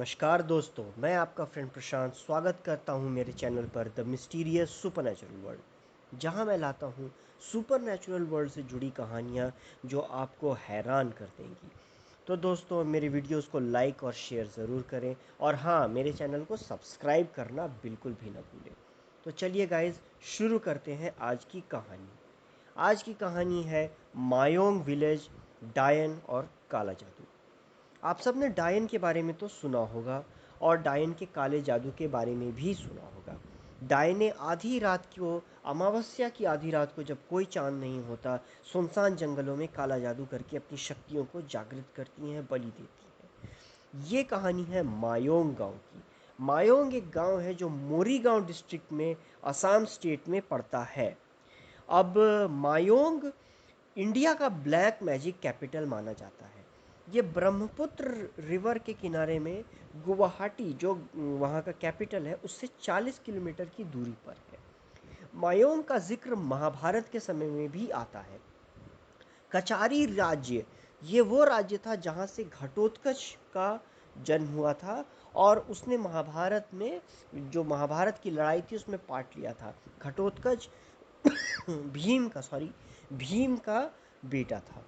नमस्कार दोस्तों, मैं आपका फ्रेंड प्रशांत स्वागत करता हूं मेरे चैनल पर द मिस्टीरियस सुपरनैचुरल वर्ल्ड, जहां मैं लाता हूं सुपरनैचुरल वर्ल्ड से जुड़ी कहानियां जो आपको हैरान कर देंगी। तो दोस्तों, मेरे वीडियोस को लाइक और शेयर ज़रूर करें और हाँ, मेरे चैनल को सब्सक्राइब करना बिल्कुल भी ना भूलें। तो चलिए गाइज, शुरू करते हैं आज की कहानी। आज की कहानी है मायोंग विलेज, डायन और काला जादू। आप सब ने डायन के बारे में तो सुना होगा और डायन के काले जादू के बारे में भी सुना होगा। डायने आधी रात को, अमावस्या की आधी रात को, जब कोई चांद नहीं होता, सुनसान जंगलों में काला जादू करके अपनी शक्तियों को जागृत करती हैं, बलि देती हैं। ये कहानी है मायोंग गांव की। मायोंग एक गांव है जो मोरीगांव डिस्ट्रिक्ट में, असम स्टेट में पड़ता है। अब मायोंग इंडिया का ब्लैक मैजिक कैपिटल माना जाता है। ये ब्रह्मपुत्र रिवर के किनारे में गुवाहाटी, जो वहाँ का कैपिटल है, उससे 40 किलोमीटर की दूरी पर है। मायोंग का जिक्र महाभारत के समय में भी आता है। कचारी राज्य, ये वो राज्य था जहाँ से घटोत्कच का जन्म हुआ था और उसने महाभारत में, जो महाभारत की लड़ाई थी, उसमें पार्ट लिया था। घटोत्कच भीम का बेटा था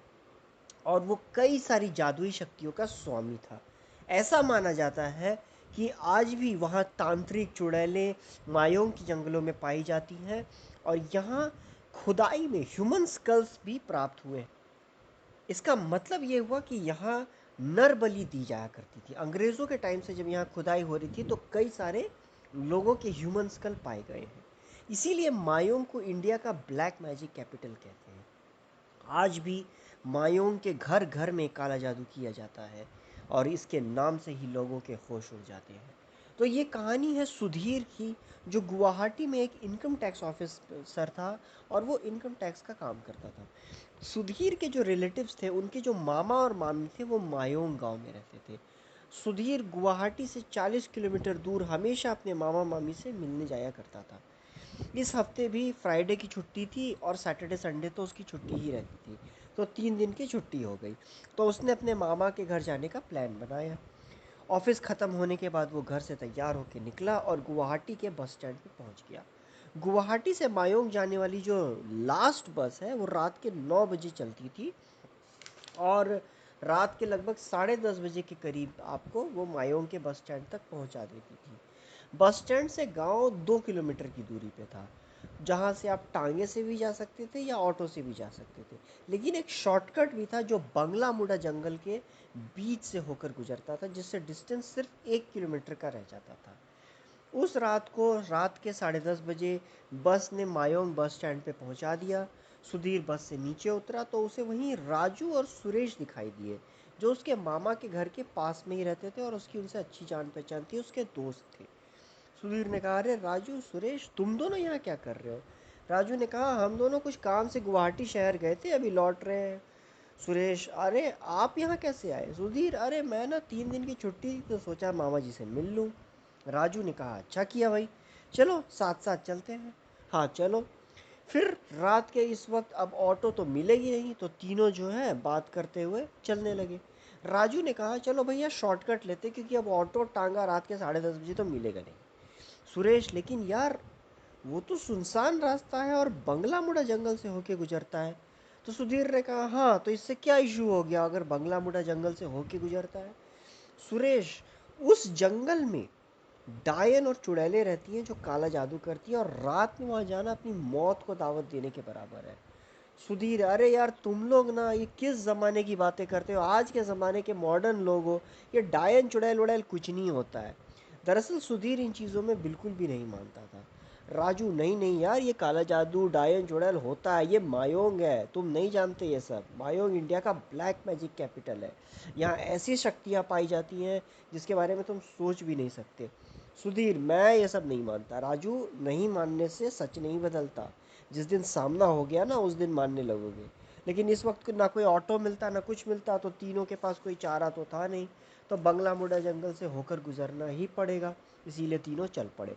और वो कई सारी जादुई शक्तियों का स्वामी था। ऐसा माना जाता है कि आज भी वहाँ तांत्रिक चुड़ैलें मायोंग के जंगलों में पाई जाती हैं और यहाँ खुदाई में ह्यूमन स्कल्स भी प्राप्त हुए हैं। इसका मतलब ये हुआ कि यहाँ नर बलि दी जाया करती थी। अंग्रेज़ों के टाइम से जब यहाँ खुदाई हो रही थी तो कई सारे लोगों के ह्यूमन स्कल पाए गए हैं। इसीलिए मायोंग को इंडिया का ब्लैक मैजिक कैपिटल कहते हैं। आज भी मायोंग के घर घर में काला जादू किया जाता है और इसके नाम से ही लोगों के होश उड़ जाते हैं। तो ये कहानी है सुधीर की, जो गुवाहाटी में एक इनकम टैक्स ऑफिसर था और वो इनकम टैक्स का काम करता था। सुधीर के जो रिलेटिव्स थे, उनके जो मामा और मामी थे, वो मायोंग गांव में रहते थे। सुधीर गुवाहाटी से 40 किलोमीटर दूर हमेशा अपने मामा मामी से मिलने जाया करता था। इस हफ्ते भी फ्राइडे की छुट्टी थी और सैटरडे संडे तो उसकी छुट्टी ही रहती थी। तो 3 दिन की छुट्टी हो गई। तो उसने अपने मामा के घर जाने का प्लान बनाया। ऑफिस ख़त्म होने के बाद वो घर से तैयार होकर निकला और गुवाहाटी के बस स्टैंड पे पहुंच गया। गुवाहाटी से मायोंग जाने वाली जो लास्ट बस है, वो रात के 9 बजे चलती थी और रात के लगभग 10:30 बजे के करीब आपको वो मायोंग के बस स्टैंड तक पहुंचा देती थी। बस स्टैंड से गांव 2 किलोमीटर की दूरी पे था, जहां से आप टांगे से भी जा सकते थे या ऑटो से भी जा सकते थे। लेकिन एक शॉर्टकट भी था जो बंगला मुड़ा जंगल के बीच से होकर गुजरता था, जिससे डिस्टेंस सिर्फ 1 किलोमीटर का रह जाता था। उस रात को, रात के 10:30 बजे बस ने मायोंग बस स्टैंड पे पहुंचा दिया। सुधीर बस से नीचे उतरा तो उसे वहीं राजू और सुरेश दिखाई दिए, जो उसके मामा के घर के पास में ही रहते थे और उसकी उनसे अच्छी जान पहचान थी, उसके दोस्त थे। सुधीर ने कहा, अरे राजू, सुरेश, तुम दोनों यहाँ क्या कर रहे हो? राजू ने कहा, हम दोनों कुछ काम से गुवाहाटी शहर गए थे, अभी लौट रहे हैं। सुरेश, अरे आप यहाँ कैसे आए? सुधीर, अरे मैं ना 3 दिन की छुट्टी थी तो सोचा मामा जी से मिल लूँ। राजू ने कहा, अच्छा किया भाई, चलो साथ साथ चलते हैं। हाँ चलो। फिर रात के इस वक्त अब ऑटो तो मिलेगी नहीं, तो तीनों जो है बात करते हुए चलने लगे। राजू ने कहा, चलो भैया शॉर्टकट लेते, क्योंकि अब ऑटो टांगा रात के 10:30 बजे तो मिलेगा नहीं। सुरेश, लेकिन यार वो तो सुनसान रास्ता है और बंगला मुड़ा जंगल से होके गुजरता है। तो सुधीर ने कहा, हाँ तो इससे क्या इशू हो गया अगर बंगला मुड़ा जंगल से होके गुजरता है? सुरेश, उस जंगल में डायन और चुड़ैलें रहती हैं जो काला जादू करती हैं और रात में वहाँ जाना अपनी मौत को दावत देने के बराबर है। सुधीर, अरे यार तुम लोग ना ये किस ज़माने की बातें करते हो? आज के ज़माने के मॉडर्न लोग हो, ये डायन चुड़ैल उड़ैल कुछ नहीं होता है। दरअसल सुधीर इन चीज़ों में बिल्कुल भी नहीं मानता था। राजू, नहीं नहीं यार, ये काला जादू डायन चुड़ैल होता है, ये मायोंग है, तुम नहीं जानते ये सब। मायोंग इंडिया का ब्लैक मैजिक कैपिटल है। यहाँ ऐसी शक्तियाँ पाई जाती हैं जिसके बारे में तुम सोच भी नहीं सकते। सुधीर, मैं ये सब नहीं मानता। राजू, नहीं मानने से सच नहीं बदलता। जिस दिन सामना हो गया ना, उस दिन मानने लगोगे। लेकिन इस वक्त ना कोई ऑटो मिलता ना कुछ मिलता, तो तीनों के पास कोई चारा तो था नहीं। तो बंगला मुड़ा जंगल से होकर गुजरना ही पड़ेगा। इसीलिए तीनों चल पड़े।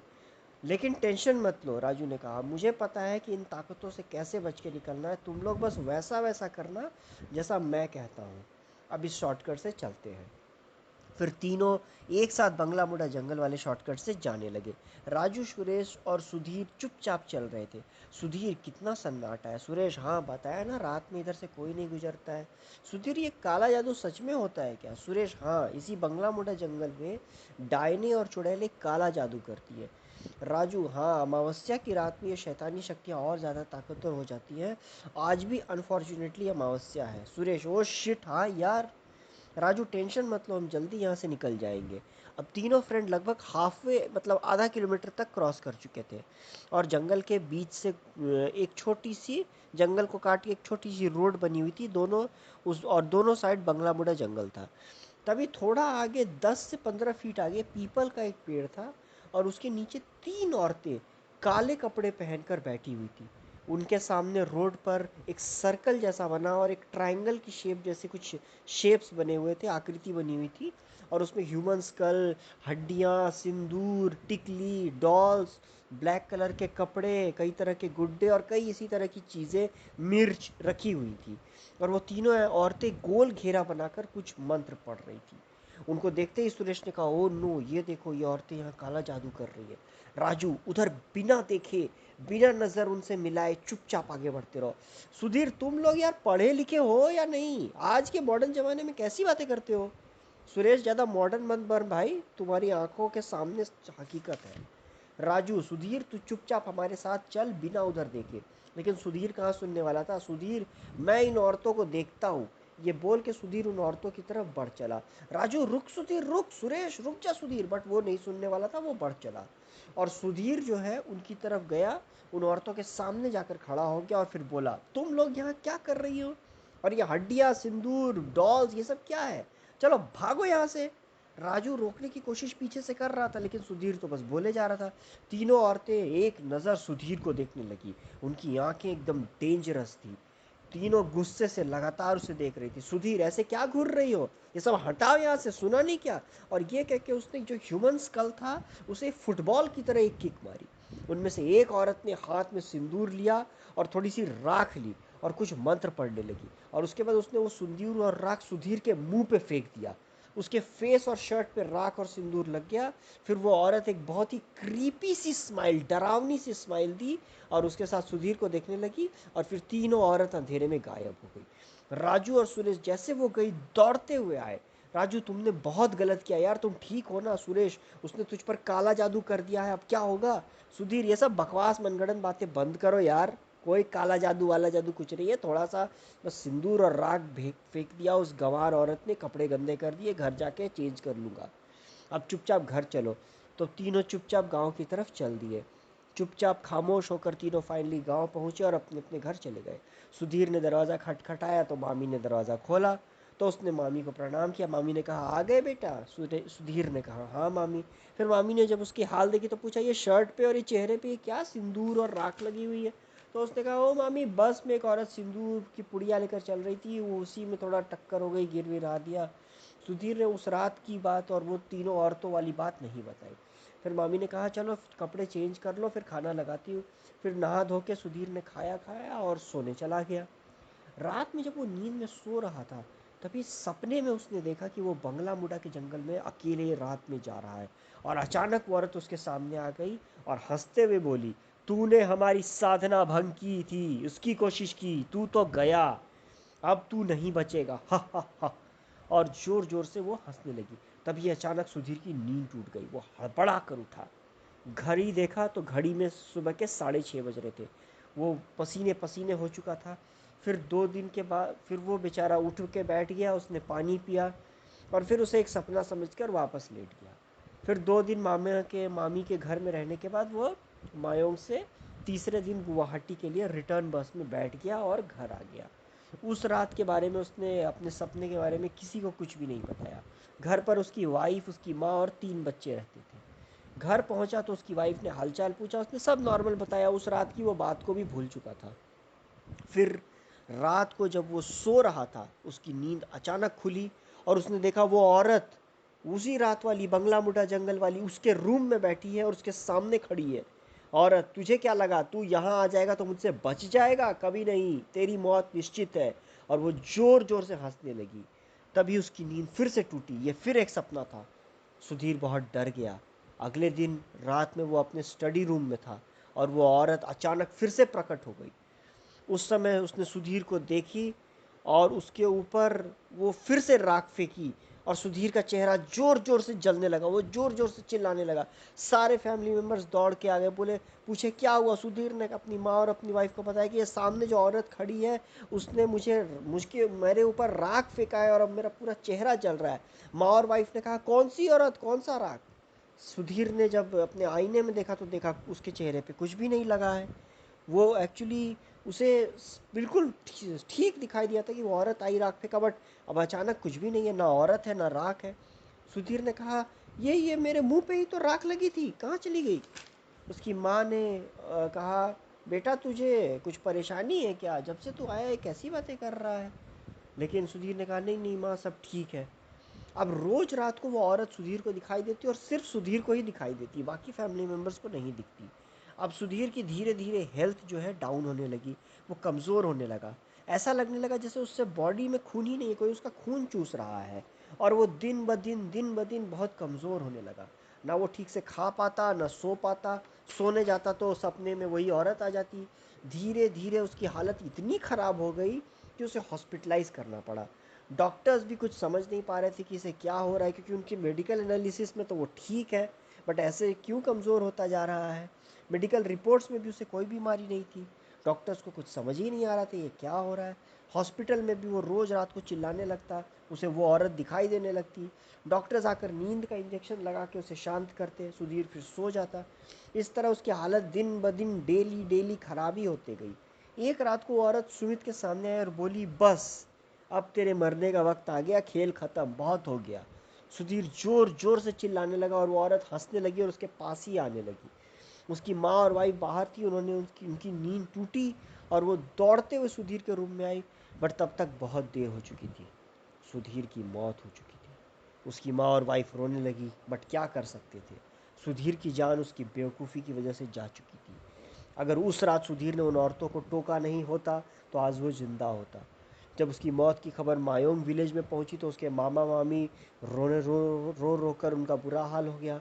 लेकिन टेंशन मत लो, राजू ने कहा, मुझे पता है कि इन ताकतों से कैसे बच के निकलना है। तुम लोग बस वैसा वैसा करना जैसा मैं कहता हूँ। अब इस शॉर्टकट से चलते हैं। फिर तीनों एक साथ बंगला मुड़ा जंगल वाले शॉर्टकट से जाने लगे। राजू, सुरेश और सुधीर चुपचाप चल रहे थे। सुधीर, कितना सन्नाटा है। सुरेश, हाँ बताया ना, रात में इधर से कोई नहीं गुजरता है। सुधीर, ये काला जादू सच में होता है क्या? सुरेश, हाँ, इसी बंगला मुड़ा जंगल में डायने और चुड़ैलें काला जादू करती है। राजू, हाँ, अमावस्या की रात में ये शैतानी शक्तियाँ और ज़्यादा ताकतवर हो जाती हैं। आज भी अनफॉर्चुनेटली अमावस्या है। सुरेश, ओ शिट, हाँ यार। राजू, टेंशन मत लो, हम जल्दी यहाँ से निकल जाएंगे। अब तीनों फ्रेंड लगभग हाफवे मतलब आधा किलोमीटर तक क्रॉस कर चुके थे और जंगल के बीच से एक छोटी सी, जंगल को काट के एक छोटी सी रोड बनी हुई थी। दोनों साइड बंगला मुड़ा जंगल था। तभी थोड़ा आगे 10 से 15 फीट आगे पीपल का एक पेड़ था और उसके नीचे तीन औरतें काले कपड़े पहनकर बैठी हुई थी। उनके सामने रोड पर एक सर्कल जैसा बना और एक ट्रायंगल की शेप जैसे कुछ शेप्स बने हुए थे, आकृति बनी हुई थी और उसमें ह्यूमन स्कल, हड्डियाँ, सिंदूर, टिकली, डॉल्स, ब्लैक कलर के कपड़े, कई तरह के गुड्डे और कई इसी तरह की चीज़ें, मिर्च रखी हुई थी। और वो तीनों औरतें गोल घेरा बनाकर कुछ मंत्र पढ़ रही थी। उनको देखते ही सुरेश ने कहा, ओ नो, ये देखो, ये औरतें यहाँ काला जादू कर रही है। राजू, उधर बिना देखे, बिना नजर उनसे मिलाए चुपचाप आगे बढ़ते रहो। सुधीर, तुम लोग यार पढ़े लिखे हो या नहीं? आज के मॉडर्न जमाने में कैसी बातें करते हो? सुरेश, ज्यादा मॉडर्न मत बन भाई, तुम्हारी आंखों के सामने हकीकत है। राजू, सुधीर तू चुपचाप हमारे साथ चल बिना उधर देखे। लेकिन सुधीर कहाँ सुनने वाला था। सुधीर, मैं इन औरतों को देखता हूँ, ये बोल के सुधीर उन औरतों की तरफ बढ़ चला। राजू, रुक सुधीर, रुक। सुरेश, रुक जा सुधीर। बट वो नहीं सुनने वाला था, वो बढ़ चला और सुधीर जो है उनकी तरफ गया, उन औरतों के सामने जाकर खड़ा हो गया और फिर बोला, तुम लोग यहाँ क्या कर रही हो? और ये हड्डियाँ, सिंदूर, डॉल्स, ये सब क्या है? चलो भागो यहाँ से। राजू रोकने की कोशिश पीछे से कर रहा था लेकिन सुधीर तो बस बोले जा रहा था। तीनों औरतें एक नज़र सुधीर को देखने लगी। उनकी आंखें एकदम डेंजरस थी। तीनों गुस्से से लगातार उसे देख रही थी। सुधीर, ऐसे क्या घूर रही हो? ये सब हटाओ यहाँ से, सुना नहीं क्या? और ये कह के उसने जो ह्यूमन स्कल था उसे फुटबॉल की तरह एक किक मारी। उनमें से एक औरत ने हाथ में सिंदूर लिया और थोड़ी सी राख ली और कुछ मंत्र पढ़ने लगी और उसके बाद उसने वो सिंदूर और राख सुधीर के मुंह पे फेंक दिया। उसके फेस और शर्ट पे राख और सिंदूर लग गया। फिर वो औरत एक बहुत ही क्रीपी सी स्माइल, डरावनी सी स्माइल दी और उसके साथ सुधीर को देखने लगी और फिर तीनों औरत अंधेरे में गायब हो गई। राजू और सुरेश जैसे वो गई दौड़ते हुए आए। राजू, तुमने बहुत गलत किया यार, तुम ठीक हो ना? सुरेश, उसने तुझ पर काला जादू कर दिया है, अब क्या होगा? सुधीर, ये सब बकवास मनगढ़ंत बातें बंद करो यार। कोई काला जादू वाला जादू कुछ नहीं है, थोड़ा सा बस सिंदूर और राख फेंक दिया उस गंवार औरत ने, कपड़े गंदे कर दिए, घर जाके चेंज कर लूँगा। अब चुपचाप घर चलो। तो तीनों चुपचाप गांव की तरफ चल दिए। चुपचाप खामोश होकर तीनों फाइनली गांव पहुंचे और अपने अपने घर चले गए। सुधीर ने दरवाज़ा खटखटाया तो मामी ने दरवाज़ा खोला। तो उसने मामी को प्रणाम किया। मामी ने कहा, आ गए बेटा? सुधीर ने कहा, हाँ मामी। फिर मामी ने जब उसकी हाल देखी तो पूछा, ये शर्ट पे और ये चेहरे पे क्या सिंदूर और राख लगी हुई है? तो उसने कहा, ओ मामी, बस में एक औरत सिंदूर की पुड़िया लेकर चल रही थी, वो उसी में थोड़ा टक्कर हो गई, गिर विरा दिया। सुधीर ने उस रात की बात और वो तीनों औरतों वाली बात नहीं बताई। फिर मामी ने कहा, चलो कपड़े चेंज कर लो, फिर खाना लगाती हूँ। फिर नहा धो के सुधीर ने खाया खाया और सोने चला गया। रात में जब वो नींद में सो रहा था तभी सपने में उसने देखा कि वो बंगला मुड़ा के जंगल में अकेले रात में जा रहा है और अचानक वो औरत उसके सामने आ गई और हंसते हुए बोली, तूने हमारी साधना भंग की थी, उसकी कोशिश की, तू तो गया, अब तू नहीं बचेगा, हा हा हा। और जोर जोर से वो हंसने लगी। तभी अचानक सुधीर की नींद टूट गई। वो हड़बड़ा कर उठा, घड़ी देखा तो घड़ी में सुबह के 6:30 बज रहे थे। वो पसीने पसीने हो चुका था। फिर 2 दिन के बाद फिर वो बेचारा उठ के बैठ गया, उसने पानी पिया और फिर उसे एक सपना समझकर वापस लेट गया। फिर 2 दिन मामी के घर में रहने के बाद वो मायोंग से तीसरे दिन गुवाहाटी के लिए रिटर्न बस में बैठ गया और घर आ गया। उस रात के बारे में उसने अपने सपने के बारे में किसी को कुछ भी नहीं बताया। घर पर उसकी वाइफ, उसकी माँ और 3 बच्चे रहते थे। घर पहुंचा तो उसकी वाइफ ने हालचाल पूछा, उसने सब नॉर्मल बताया, उस रात की वो बात को भी भूल चुका था। फिर रात को जब वो सो रहा था उसकी नींद अचानक खुली और उसने देखा वो औरत उसी रात वाली, बंगला मुड़ा जंगल वाली, उसके रूम में बैठी है और उसके सामने खड़ी है। औरत, तुझे क्या लगा तू यहाँ आ जाएगा तो मुझसे बच जाएगा? कभी नहीं, तेरी मौत निश्चित है। और वो जोर जोर से हंसने लगी। तभी उसकी नींद फिर से टूटी। ये फिर एक सपना था। सुधीर बहुत डर गया। अगले दिन रात में वो अपने स्टडी रूम में था और वो औरत अचानक फिर से प्रकट हो गई। उस समय उसने सुधीर को देखी और उसके ऊपर वो फिर से राख फेंकी और सुधीर का चेहरा जोर जोर से जलने लगा। वो जोर जोर से चिल्लाने लगा। सारे फैमिली मेंबर्स दौड़ के आ गए, बोले पूछे क्या हुआ। सुधीर ने अपनी माँ और अपनी वाइफ को बताया कि ये सामने जो औरत खड़ी है उसने मुझके मेरे ऊपर राख फेंका है और अब मेरा पूरा चेहरा जल रहा है। माँ और वाइफ ने कहा कौन सी औरत, कौन सा राख। सुधीर ने जब अपने आईने में देखा तो देखा उसके चेहरे पे कुछ भी नहीं लगा है। वो एक्चुअली उसे बिल्कुल ठीक दिखाई दिया था कि वो औरत आई राख फेंका, बट अब अचानक कुछ भी नहीं है, ना औरत है ना राख है। सुधीर ने कहा ये मेरे मुंह पे ही तो राख लगी थी, कहाँ चली गई। उसकी माँ ने कहा बेटा तुझे कुछ परेशानी है क्या, जब से तू आया है कैसी बातें कर रहा है। लेकिन सुधीर ने कहा नहीं नहीं माँ सब ठीक है। अब रोज रात को वो औरत सुधीर को दिखाई देती और सिर्फ सुधीर को ही दिखाई देती, बाकी फैमिली मेंबर्स को नहीं दिखती। अब सुधीर की धीरे धीरे हेल्थ जो है डाउन होने लगी। वो कमज़ोर होने लगा। ऐसा लगने लगा जैसे उससे बॉडी में खून ही नहीं, कोई उसका खून चूस रहा है। और वो दिन ब दिन बहुत कमज़ोर होने लगा। ना वो ठीक से खा पाता ना सो पाता। सोने जाता तो सपने में वही औरत आ जाती। धीरे धीरे उसकी हालत इतनी ख़राब हो गई कि उसे हॉस्पिटलाइज करना पड़ा। डॉक्टर्स भी कुछ समझ नहीं पा रहे थे कि इसे क्या हो रहा है, क्योंकि उनके मेडिकल एनालिसिस में तो वो ठीक है, बट ऐसे क्यों कमज़ोर होता जा रहा है। मेडिकल रिपोर्ट्स में भी उसे कोई बीमारी नहीं थी। डॉक्टर्स को कुछ समझ ही नहीं आ रहा था ये क्या हो रहा है। हॉस्पिटल में भी वो रोज़ रात को चिल्लाने लगता, उसे वो औरत दिखाई देने लगती। डॉक्टर्स आकर नींद का इंजेक्शन लगा के उसे शांत करते, सुधीर फिर सो जाता। इस तरह उसकी हालत दिन ब दिन डेली डेली खराब ही होती गई। एक रात को वो औरत सुमित के सामने आई और बोली बस अब तेरे मरने का वक्त आ गया, खेल खत्म, बहुत हो गया। सुधीर जोर जोर से चिल्लाने लगा और वो औरत हंसने लगी और उसके पास ही आने लगी। उसकी माँ और वाइफ बाहर थी, उन्होंने उनकी नींद टूटी और वो दौड़ते हुए सुधीर के रूम में आई। बट तब तक बहुत देर हो चुकी थी। सुधीर की मौत हो चुकी थी। उसकी माँ और वाइफ रोने लगी, बट क्या कर सकते थे। सुधीर की जान उसकी बेवकूफ़ी की वजह से जा चुकी थी। अगर उस रात सुधीर ने उन औरतों को टोका नहीं होता तो आज वो जिंदा होता। जब उसकी मौत की खबर मायोंग विलेज में पहुंची तो उसके मामा मामी रोने रो कर उनका बुरा हाल हो गया।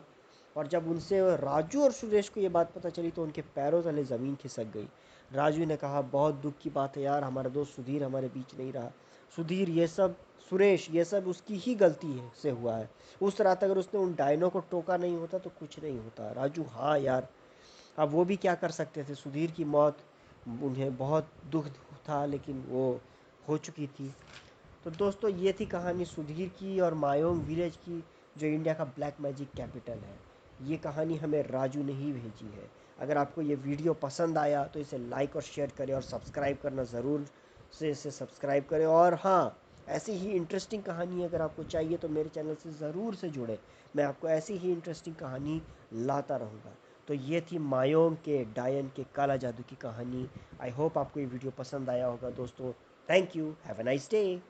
और जब उनसे राजू और सुरेश को ये बात पता चली तो उनके पैरों तले ज़मीन खिसक गई। राजू ने कहा बहुत दुख की बात है यार, हमारा दोस्त सुधीर हमारे बीच नहीं रहा। सुधीर ये सब, सुरेश ये सब उसकी ही गलती है से हुआ है। उस रात अगर उसने उन डायनों को टोका नहीं होता तो कुछ नहीं होता। राजू हाँ यार, अब वो भी क्या कर सकते थे। सुधीर की मौत उन्हें बहुत दुख था, लेकिन वो हो चुकी थी। तो दोस्तों ये थी कहानी सुधीर की और मायोंग विलेज की, जो इंडिया का ब्लैक मैजिक कैपिटल है। ये कहानी हमें राजू ने ही भेजी है। अगर आपको ये वीडियो पसंद आया तो इसे लाइक और शेयर करें और सब्सक्राइब करना ज़रूर से इसे सब्सक्राइब करें। और हाँ, ऐसी ही इंटरेस्टिंग कहानी अगर आपको चाहिए तो मेरे चैनल से ज़रूर से जुड़े। मैं आपको ऐसी ही इंटरेस्टिंग कहानी लाता रहूँगा। तो ये थी मायोंग के डायन के काला जादू की कहानी। आई होप आपको ये वीडियो पसंद आया होगा दोस्तों। Thank you, have a nice day.